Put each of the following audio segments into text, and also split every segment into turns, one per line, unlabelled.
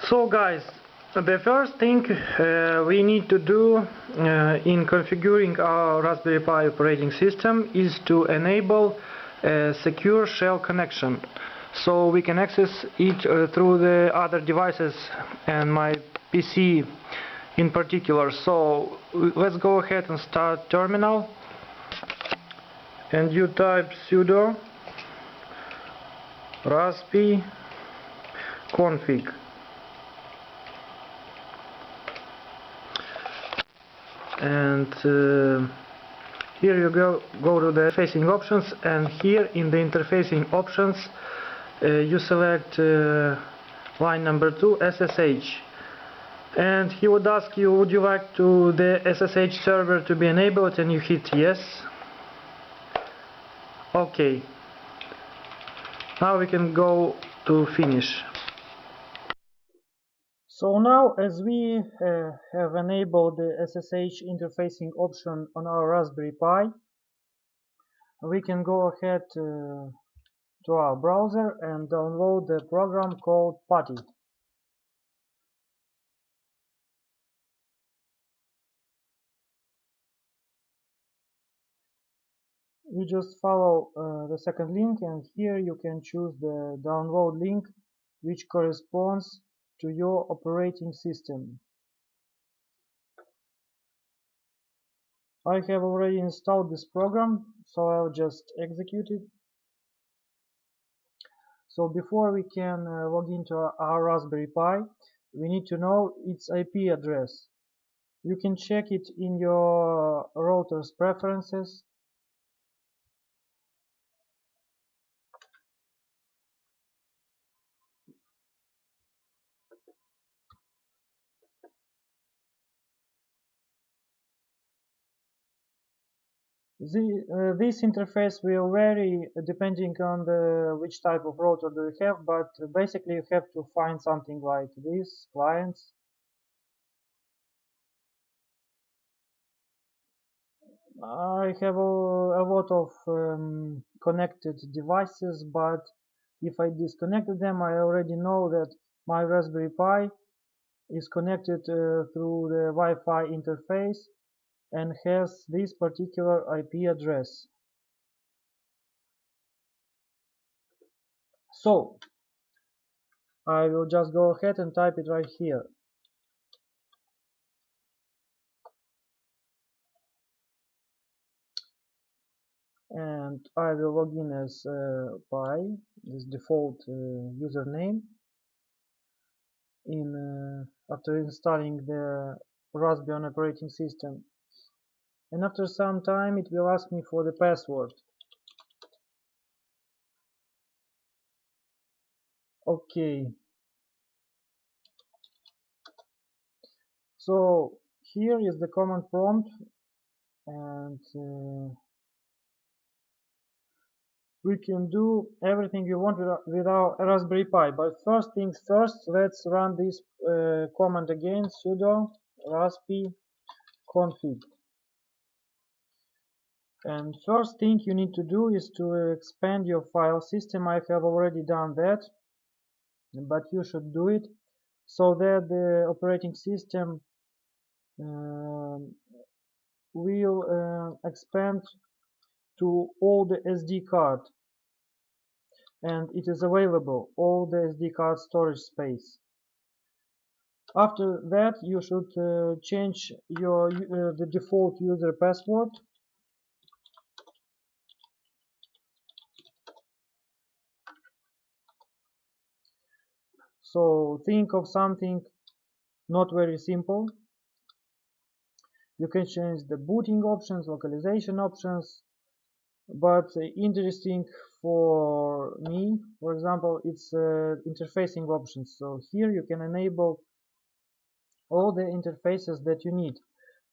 So guys, the first thing we need to do in configuring our Raspberry Pi operating system is to enable a secure shell connection, so we can access it through the other devices and my PC in particular. So let's go ahead and start terminal, and you type sudo raspi config. And here you go to the interfacing options, and here in the interfacing options you select line number 2, SSH, and he would ask you, would you like to the SSH server to be enabled, and you hit yes. Okay, now we can go to finish. So now, as we have enabled the SSH interfacing option on our Raspberry Pi, we can go ahead to our browser and download the program called PuTTY. You just follow the second link, and here you can choose the download link which corresponds to your operating system. I have already installed this program, so I'll just execute it. So before we can log into our Raspberry Pi, we need to know its IP address. You can check it in your router's preferences. This interface will vary depending on which type of router do you have, but basically you have to find something like this, clients. I have a lot of connected devices, but if I disconnected them, I already know that my Raspberry Pi is connected through the Wi-Fi interface and has this particular IP address. So I will just go ahead and type it right here. And I will log in as Pi, this default username, after installing the Raspbian operating system. And after some time it will ask me for the password. Okay. So here is the command prompt, and we can do everything you want with our Raspberry Pi. But first things first, let's run this command again, sudo raspi config. And first thing you need to do is to expand your file system. I have already done that, but you should do it so that the operating system will expand to all the SD card, and it is available, all the SD card storage space. After that you should change your the default user password. So think of something not very simple. You can change the booting options, localization options, but interesting for me, for example, it's interfacing options. So here you can enable all the interfaces that you need.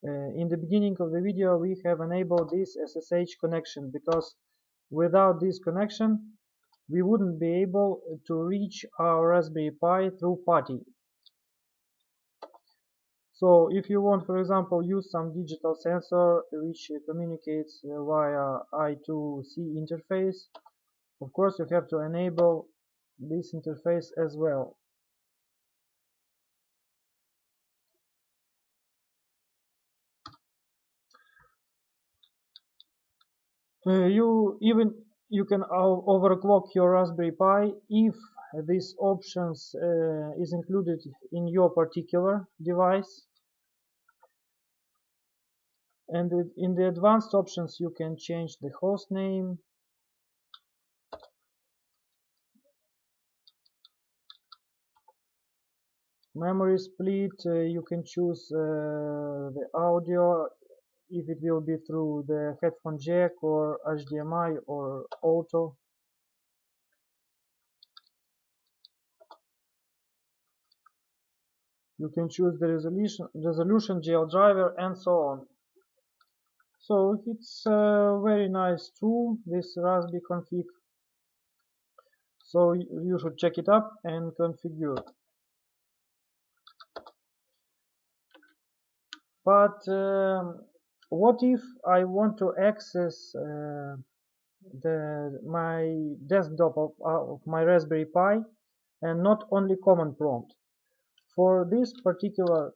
In the beginning of the video we have enabled this SSH connection, because without this connection we wouldn't be able to reach our Raspberry Pi through PuTTY. So if you want, for example, use some digital sensor which communicates via I2C interface, of course you have to enable this interface as well. You can overclock your Raspberry Pi if these options is included in your particular device. And in the advanced options you can change the host name, memory split, you can choose the audio, if it will be through the headphone jack or HDMI or auto. You can choose the resolution, GL driver, and so on. So it's a very nice tool, this Raspbian config. So you should check it up and configure. But what if I want to access my desktop of my Raspberry Pi and not only command prompt? For this particular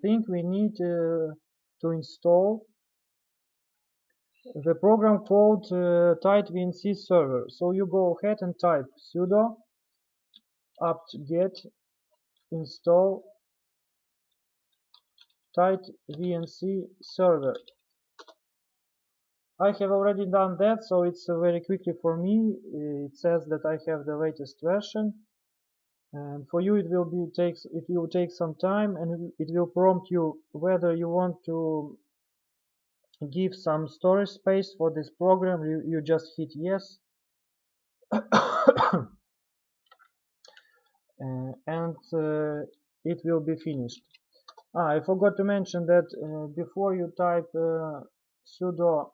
thing we need to install the program called tightVNC server. So you go ahead and type sudo apt-get install tightVNC server. I have already done that, so it's very quickly for me. It says that I have the latest version, and for you it will take some time, and it will prompt you whether you want to give some storage space for this program. You just hit yes. And it will be finished. I forgot to mention that before you type sudo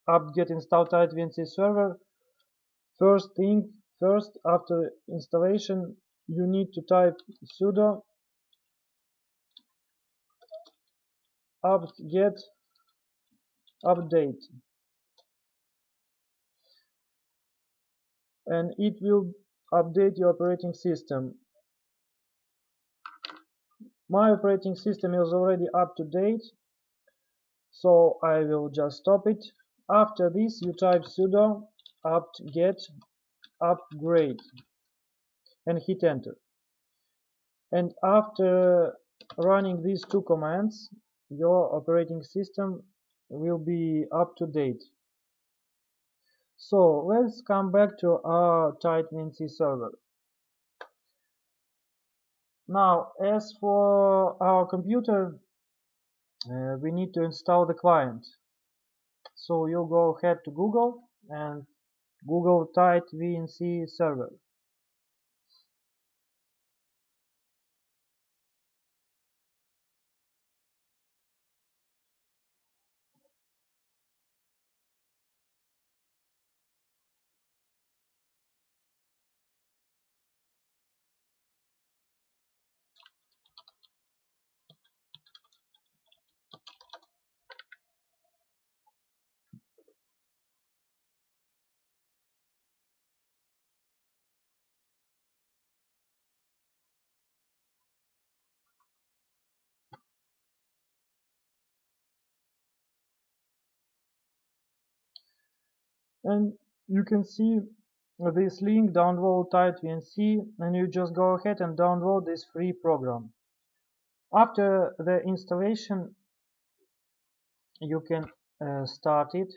apt-get install tightVNC server, first after installation you need to type sudo apt-get update, and it will update your operating system. My operating system is already up to date, so I will just stop it. After this you type sudo apt-get upgrade and hit enter. And after running these two commands, your operating system will be up to date. So let's come back to our tightVNC server. Now, as for our computer, we need to install the client. So you go ahead to Google and Google tightVNC server. And you can see this link, download tightVNC, and you just go ahead and download this free program. After the installation you can start it.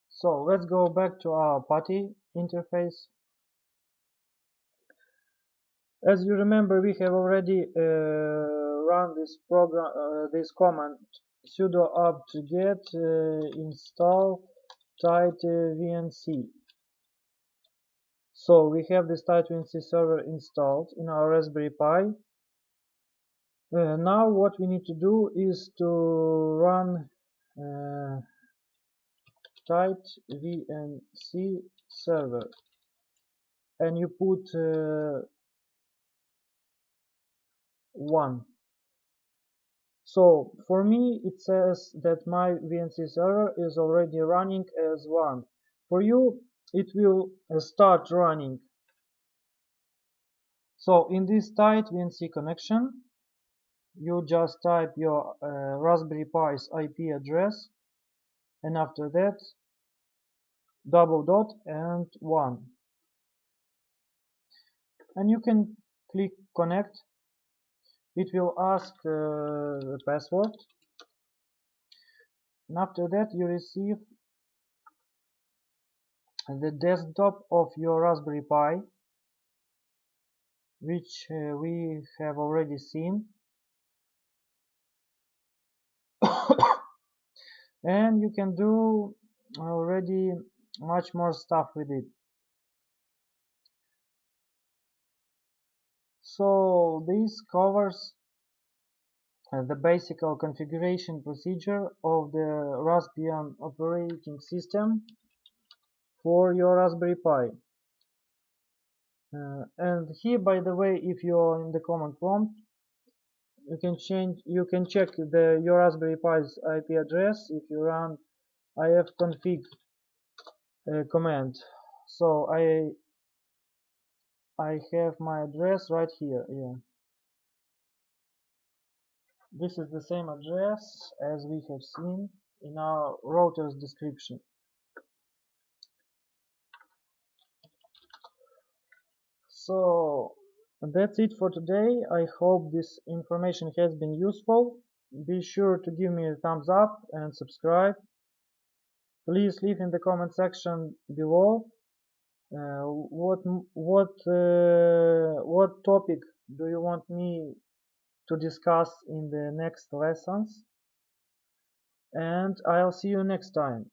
So let's go back to our PuTTY interface. As you remember, we have already run this program, this command sudo apt-get install tightVNC. So we have this tightVNC server installed in our Raspberry Pi. Now what we need to do is to run tightVNC server, and you put 1. So for me it says that my VNC server is already running as 1. For you it will start running So in this tight VNC connection, you just type your Raspberry Pi's IP address, and after that double dot and 1, and you can click connect. It will ask the password, and after that you receive the desktop of your Raspberry Pi, which we have already seen. And you can do already much more stuff with it. So this covers the basic configuration procedure of the Raspbian operating system for your Raspberry Pi. And here, by the way, if you're in the command prompt, you can check your Raspberry Pi's IP address if you run ifconfig command. So I have my address right here. Yeah, this is the same address as we have seen in our router's description. So that's it for today. I hope this information has been useful. Be sure to give me a thumbs up and subscribe. Please leave in the comment section below what topic do you want me to discuss in the next lessons, and I'll see you next time.